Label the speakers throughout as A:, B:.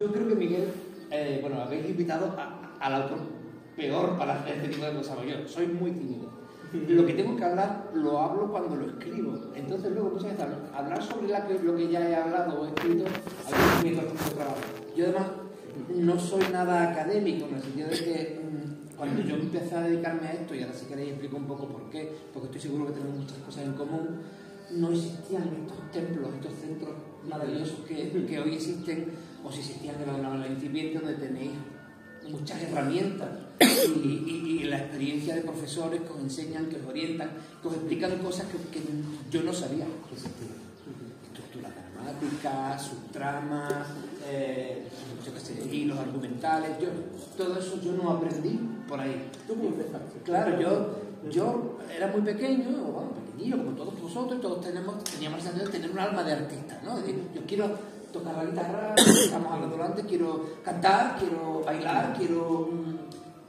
A: Yo creo que Miguel, bueno, habéis invitado al autor peor para hacer este tipo de cosas. Yo soy muy tímido. Lo que tengo que hablar, lo hablo cuando lo escribo. Entonces luego muchas veces hablar sobre lo que ya he hablado o escrito, a veces me cuesta mucho trabajo. Yo además no soy nada académico, en el sentido de que cuando yo empecé a dedicarme a esto, y ahora si queréis explico un poco por qué, porque estoy seguro que tenemos muchas cosas en común, no existían estos templos, estos centros maravillosos que hoy existen, o si existían de una manera incipiente, donde tenéis muchas herramientas y la experiencia de profesores que os enseñan, que os orientan, que os explican cosas que yo no sabía que existían. Estructuras dramáticas, subtramas, yo qué sé, hilos argumentales. Todo eso yo no aprendí por ahí.
B: ¿Tú cómo empezaste?
A: Claro, yo era muy pequeño, bueno, pequeñillo como todos vosotros, y todos teníamos la sensación de tener un alma de artista, ¿no? Es decir, yo quiero tocar la guitarra, estamos hablando antes, quiero cantar, quiero bailar, quiero...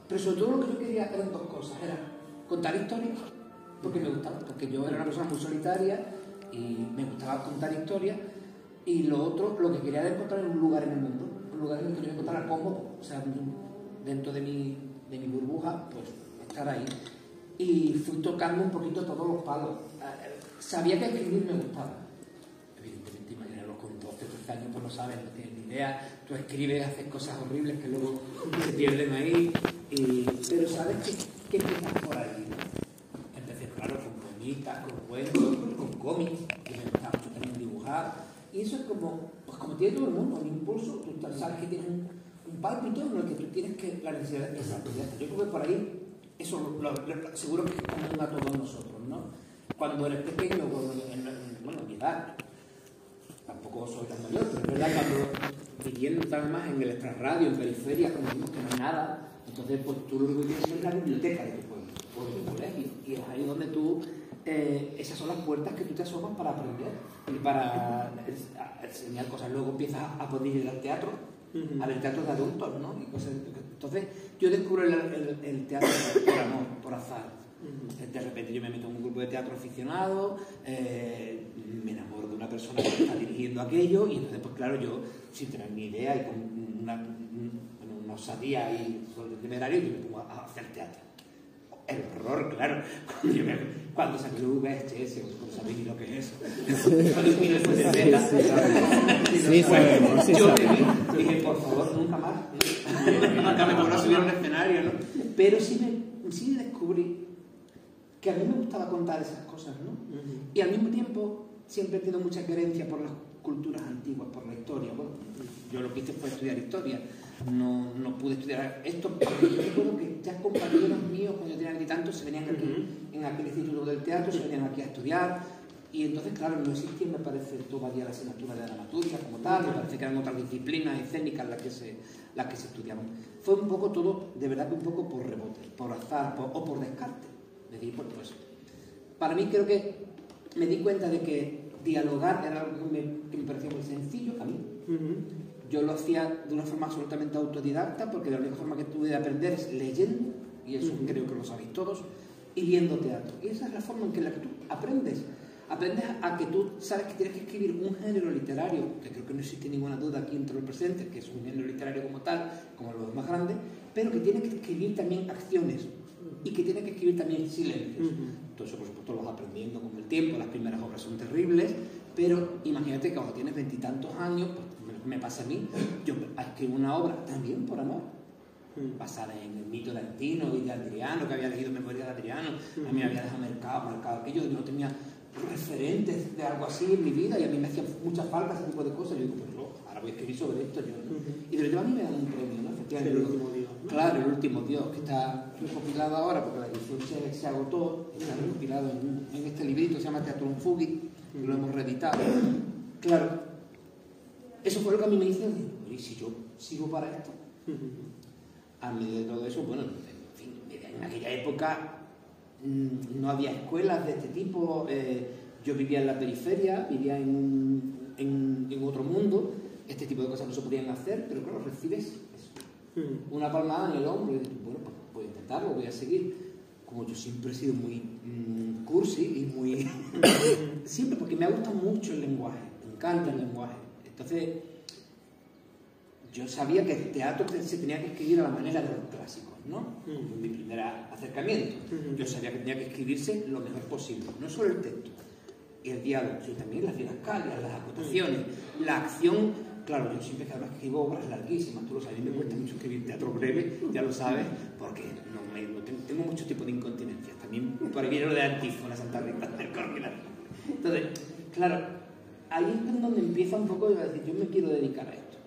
A: Pero sobre todo lo que yo quería eran dos cosas, era contar historias, porque me gustaba, porque yo era una persona muy solitaria y me gustaba contar historias, y lo otro, lo que quería era encontrar un lugar en el mundo, un lugar en el que yo me encontrara cómodo, o sea, dentro de mi burbuja, pues estar ahí. Y fui tocando un poquito todos los palos. Sabía que escribir me gustaba. Evidentemente, imaginaros con 12, 13 años, pues no sabes, no tienes ni idea. Tú escribes, haces cosas horribles que luego se pierden ahí. Pero sabes que empiezas por ahí, ¿no? Empecé, claro, con poemitas, con cuentos, con cómics, que me gustaba mucho también dibujar. Y eso es como, pues como tiene todo el mundo, un impulso. Tú sabes que tienes un pálpito en el que tú tienes la necesidad de desarrollarte. Yo creo que por ahí, eso seguro que es común a todos nosotros, ¿no? Cuando eres pequeño, bueno, mi edad, tampoco soy tan mayor, pero es verdad, cuando viviendo tal más en el extrarradio, en periferia, como decimos que no hay nada, entonces pues tú lo único que tienes es la biblioteca de tu pueblo, o de tu colegio, y es ahí donde tú, esas son las puertas que tú te asomas para aprender y para enseñar cosas. Luego empiezas a poder ir al teatro, a ver teatro de adultos, ¿no? Y cosas. Entonces yo descubro el teatro por amor, por azar. De repente yo me meto en un grupo de teatro aficionado, me enamoro de una persona que está dirigiendo aquello, y entonces pues claro, yo sin tener ni idea y con una osadía y sobre el temerario, yo me pongo a hacer teatro. El horror, claro, cuando salió el VHS, no sabéis ni lo que es eso.
C: Sí, sabemos, sí
A: yo
C: sabemos.
A: dije, por favor, nunca más. Nunca me podrá subir a un escenario, ¿no? Pero sí descubrí que a mí me gustaba contar esas cosas, ¿no? Y al mismo tiempo siempre he tenido mucha querencia por las culturas antiguas, por la historia. Bueno, yo lo que hice fue estudiar historia. No pude estudiar esto, porque yo recuerdo que ya compañeros míos, cuando yo tenía 20 y tantos, se venían aquí, en aquel instituto del teatro, se venían aquí a estudiar, y entonces, claro, no existía, me parece, todavía la asignatura de dramaturgia como tal, me parece que eran otras disciplinas escénicas las que se estudiaban. Fue un poco todo, de verdad que un poco por rebote, por azar, o por descarte. Es decir, pues, para mí creo que me di cuenta de que dialogar era algo que me parecía muy sencillo a mí. Yo lo hacía de una forma absolutamente autodidacta, porque la única forma que tuve de aprender es leyendo, y eso creo que lo sabéis todos, y viendo teatro. Y esa es la forma en la que tú aprendes. Aprendes a que tú sabes que tienes que escribir un género literario, que creo que no existe ninguna duda aquí entre los presentes, que es un género literario como tal, como los más grandes, pero que tienes que escribir también acciones, y que tienes que escribir también silencios. Todo eso, por supuesto, lo vas aprendiendo con el tiempo. Las primeras obras son terribles, pero imagínate que cuando tienes 20 y tantos años, pues me pasa a mí, yo escribo una obra también por amor, basada en el mito de Antino y de Adriano, que había leído Memorias de Adriano. A mí me había dejado marcado aquello, yo no tenía referentes de algo así en mi vida, y a mí me hacían mucha falta ese tipo de cosas. Yo digo, pues no, ahora voy a escribir sobre esto yo, ¿no? Y de repente a mí me dan un premio, ¿no? Efectivamente,
B: El último Dios, ¿no?
A: Claro, El último Dios, que está recopilado ahora, porque la edición se agotó, está recopilado en este librito, se llama Teatrum Fugit, que lo hemos reeditado. Claro, eso fue lo que a mí me hizo decir, ¿y si yo sigo para esto? A medio de todo eso, bueno, en fin, en aquella época no había escuelas de este tipo, yo vivía en la periferia, vivía en otro mundo, este tipo de cosas no se podían hacer, pero claro, recibes eso, una palmada en el hombro, y dices, bueno, pues voy a intentarlo, voy a seguir. Como yo siempre he sido muy cursi y muy... siempre, porque me ha gustado mucho el lenguaje, me encanta el lenguaje. Entonces, yo sabía que el teatro se tenía que escribir a la manera de los clásicos, ¿no? Mi primer acercamiento. Yo sabía que tenía que escribirse lo mejor posible, no solo el texto, el diálogo, sino también las didascalias, las acotaciones, la acción. Claro, yo siempre que además escribo obras larguísimas, tú lo sabes, a mí me cuesta mucho escribir teatro breve, ya lo sabes, porque tengo mucho tipo de incontinencias. También por ahí viene lo de Antífona, Santa Rita del Corpus. Entonces, claro, ahí es donde empieza un poco a decir, yo me quiero dedicar a esto.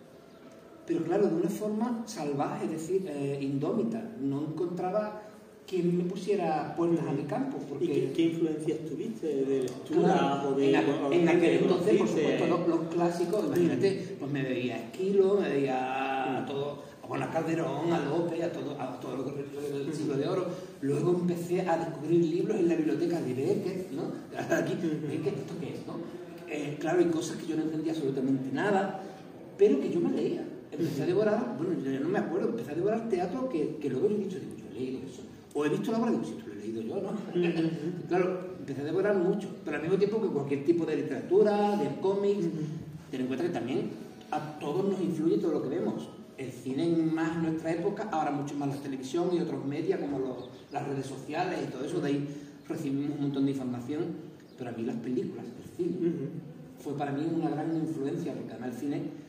A: Pero claro, de una forma salvaje, es decir, indómita. No encontraba quien me pusiera puertas a mi campo. Porque...
B: ¿Y qué influencias tuviste de lectura?
A: Claro,
B: O de,
A: en aquel entonces, por supuesto, los clásicos, imagínate, pues me veía a Esquilo, me veía a todo, a Juan Calderón, a López, a todo lo del siglo de oro. Luego empecé a descubrir libros en la biblioteca de Beckett, ¿no? Aquí, ¿esto qué es, no? Claro, hay cosas que yo no entendía absolutamente nada, pero que yo me leía. Empecé a devorar, bueno, yo no me acuerdo, empecé a devorar teatro que luego yo he dicho, yo he leído eso. O he visto la obra y digo, si tú lo he leído yo, ¿no? Claro, empecé a devorar mucho, pero al mismo tiempo que cualquier tipo de literatura, de cómics, ten en cuenta que también a todos nos influye todo lo que vemos. El cine más en nuestra época, ahora mucho más la televisión y otros medios como las redes sociales y todo eso, de ahí recibimos un montón de información, pero a mí las películas, el cine, fue para mí una gran influencia, porque además el cine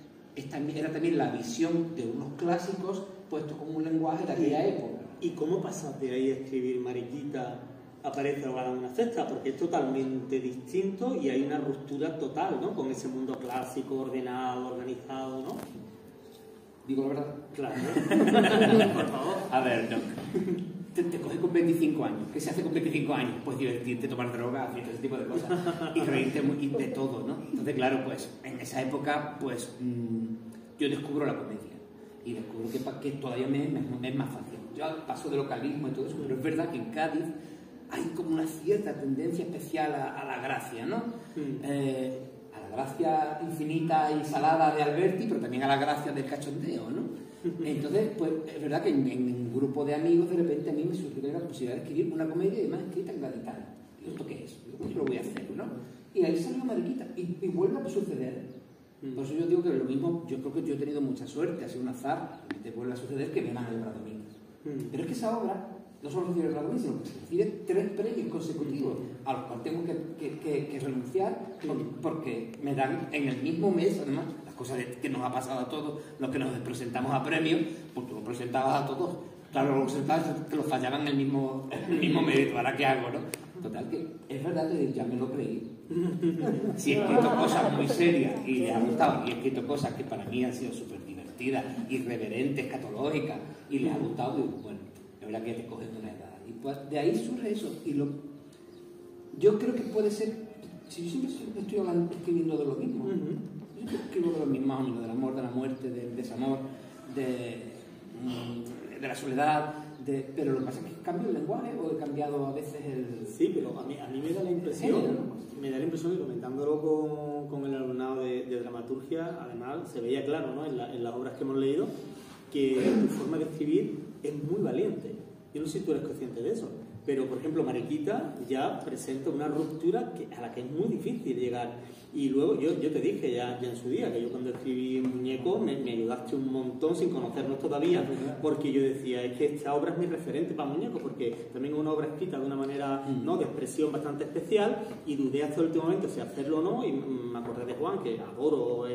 A: era también la visión de unos clásicos puestos como un lenguaje de aquella época.
B: ¿Y cómo pasas de ahí a escribir Mariquita, aparece ahogada en una cesta? Porque es totalmente distinto y hay una ruptura total, ¿no? Con ese mundo clásico, ordenado, organizado, ¿no?
A: ¿Digo la verdad?
B: Claro.
A: Por favor. A ver, no. Te coges con 25 años. ¿Qué se hace con 25 años? Pues divertirte, tomar drogas, hacer ese tipo de cosas. Y reírte de todo, ¿no? Entonces, claro, pues en esa época, pues yo descubro la comedia. Y descubro que todavía me es más fácil. Yo paso de localismo y todo eso, pero es verdad que en Cádiz hay como una cierta tendencia especial a la gracia, ¿no? A la gracia infinita y salada de Alberti, pero también a la gracia del cachondeo, ¿no? Entonces, pues es verdad que en un grupo de amigos de repente a mí me surgió la posibilidad de escribir una comedia y además escrita en gaditano. ¿Y esto qué es? Yo lo voy a hacer, ¿no? Y ahí salió Mariquita y vuelve a suceder. Por eso yo digo que lo mismo, yo creo que yo he tenido mucha suerte, ha sido un azar, y te vuelve a suceder que me van a el Bradomín. Pero es que esa obra no solo recibe el Bradomín, sino que recibe 3 premios consecutivos, a los cuales tengo que renunciar porque me dan en el mismo mes, además, las cosas que nos ha pasado a todos, los que nos presentamos a premios, pues tú lo presentabas a todos, claro, lo presentabas, te lo fallaban en el mismo mérito, ¿ahora qué hago, no? Total, que es verdad que ya me lo creí. Si he escrito cosas muy serias y les ha gustado, y he escrito cosas que para mí han sido súper divertidas, irreverentes, escatológicas, y les ha gustado, digo, bueno, la verdad que ya te coges de una edad. Y pues de ahí surge eso. Y yo creo que puede ser, si yo siempre estoy escribiendo de lo mismo, yo siempre escribo de lo mismo, más o menos, del amor, de la muerte, del desamor, de la soledad. Pero lo que pasa es que cambio el lenguaje o he cambiado a veces el...
B: Sí, pero a mí me da la impresión, y comentándolo con el alumnado de dramaturgia, además se veía claro, ¿no? en las obras que hemos leído, que tu forma de escribir es muy valiente. Yo no sé si tú eres consciente de eso, pero por ejemplo Mariquita ya presenta una ruptura a la que es muy difícil llegar. Y luego yo te dije ya en su día que yo cuando escribí Muñeco me ayudaste un montón sin conocernos todavía, porque yo decía, es que esta obra es mi referente para Muñeco, porque también es una obra escrita de una manera, ¿no?, de expresión bastante especial, y dudé hasta el último momento si hacerlo o no, y me acordé de Juan, que adoro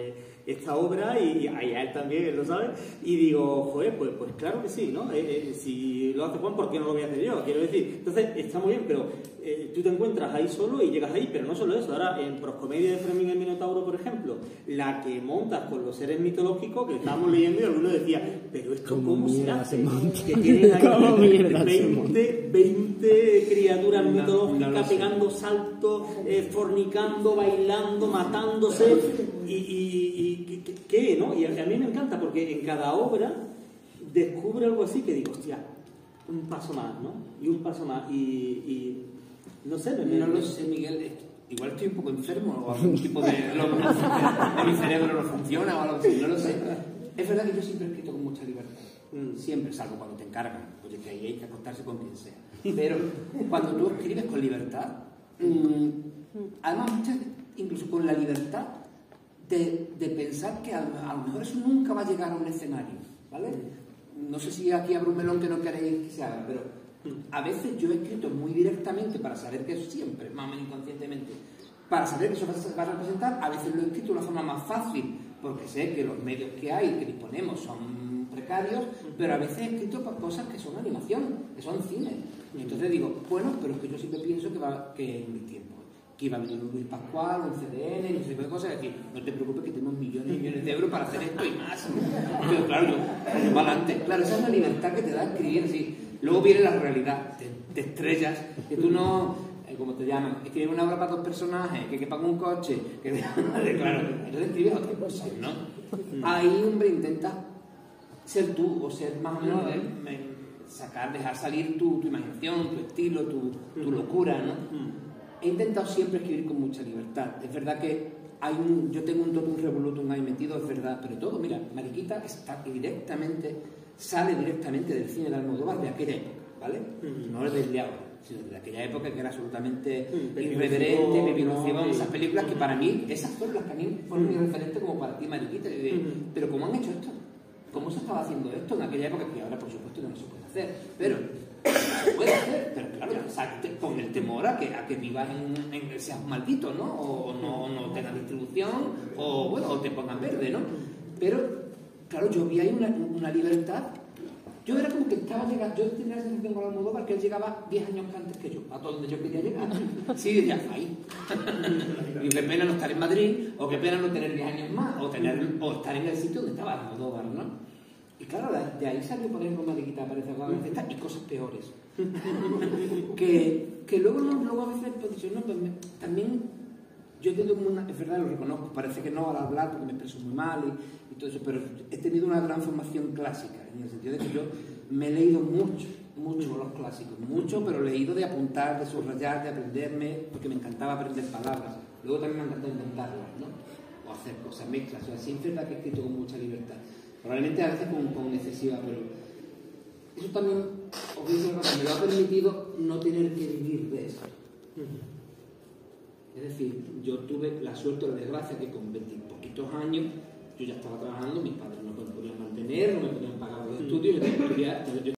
B: esta obra, y a él también, él lo sabe, y digo, joder, pues claro que sí, ¿no? Si lo hace Juan, ¿por qué no lo voy a hacer yo? Quiero decir, entonces está muy bien, pero tú te encuentras ahí solo y llegas ahí, pero no solo eso. Ahora, en Proscomedia de Fermín el Minotauro, por ejemplo, la que montas con los seres mitológicos, que estábamos leyendo y alguno decía, pero esto ¿cómo se hace? Que tienen ahí 20 criaturas mitológicas pegando saltos, fornicando, bailando, matándose, y ¿qué? ¿No? Y a mí me encanta, porque en cada obra descubre algo así que digo, hostia, un paso más, ¿no? Y un paso más, y no sé,
A: no lo sé, Miguel, igual estoy un poco enfermo o algún tipo de mi cerebro no funciona o algo así, no lo sé. Es verdad que yo siempre he escrito con mucha libertad, siempre, salvo cuando te encargan, oye, que ahí hay que acostarse con quien sea, pero cuando tú escribes con libertad, además muchas, incluso con la libertad, de pensar que a lo mejor eso nunca va a llegar a un escenario, ¿vale? No sé si aquí habrá un melón que no queréis que se haga, pero a veces yo he escrito muy directamente para saber que eso siempre, más o menos inconscientemente, para saber que eso va a representar. A veces lo he escrito de una forma más fácil, porque sé que los medios que hay, que disponemos, son precarios, pero a veces he escrito para cosas que son animación, que son cine. Y entonces digo, bueno, pero es que yo siempre pienso que en mi tiempo, que iba a venir un Luis Pascual, un CDN, y ese tipo de cosas, y decir, no te preocupes que tenemos millones y millones de euros para hacer esto y más. Pero claro, yo para adelante. Claro, esa es la libertad que te da escribir así. Luego viene la realidad, te estrellas, que tú no, como te llaman, escribir una obra para 2 personajes, que pagan un coche, que claro, entonces escribes otra cosa, ¿no? Ahí, hombre, intentas ser tú, o ser más o menos, dejar salir tu imaginación, tu estilo, tu locura, ¿no? He intentado siempre escribir con mucha libertad. Es verdad que yo tengo un totum revolutum ahí metido, es verdad, pero todo, mira, Mariquita sale directamente del cine de Almodóvar de aquella época, ¿vale? No es desde ahora, sino de aquella época que era absolutamente irreverente, Pepi Noción, esas películas que para mí, esas fueron las que a mí fueron mis referentes como para ti, Mariquita. Pero ¿cómo han hecho esto? ¿Cómo se estaba haciendo esto en aquella época? Que ahora, por supuesto, no se puede hacer, pero se puede hacer, pero claro, con el temor a que vivas seas un maldito, ¿no? O no tengas distribución, o bueno, o te pongan verde, ¿no? Pero claro, yo vi ahí una libertad. Yo era como que estaba llegando, yo tenía la sensación con Almodóvar que él llegaba 10 años antes que yo, a donde yo quería llegar. Sí, ya, ahí. Y qué pena no estar en Madrid, o qué pena no tener 10 años más, o estar en el sitio donde estaba Almodóvar, ¿no? Y claro, de ahí salió, por ejemplo, Mariquita aparece a la y cosas peores. que luego a veces pues, no, pues, también yo tengo como es verdad, lo reconozco, parece que no al hablar porque me expreso muy mal y todo eso, pero he tenido una gran formación clásica, en el sentido de que yo me he leído mucho los clásicos, mucho, pero leído de apuntar, de subrayar, de aprenderme, porque me encantaba aprender palabras. Luego también me encantaba inventarlas, ¿no? O hacer cosas, mezclas, o sea, siempre es verdad que he escrito con mucha libertad. Probablemente a veces con excesiva, pero eso también, os digo una cosa, me lo ha permitido no tener que vivir de eso. Es decir, yo tuve la suerte o la desgracia que con 20 y poquitos años yo ya estaba trabajando, mis padres no me podían mantener, no me podían pagar los estudios, yo tenía que estudiar.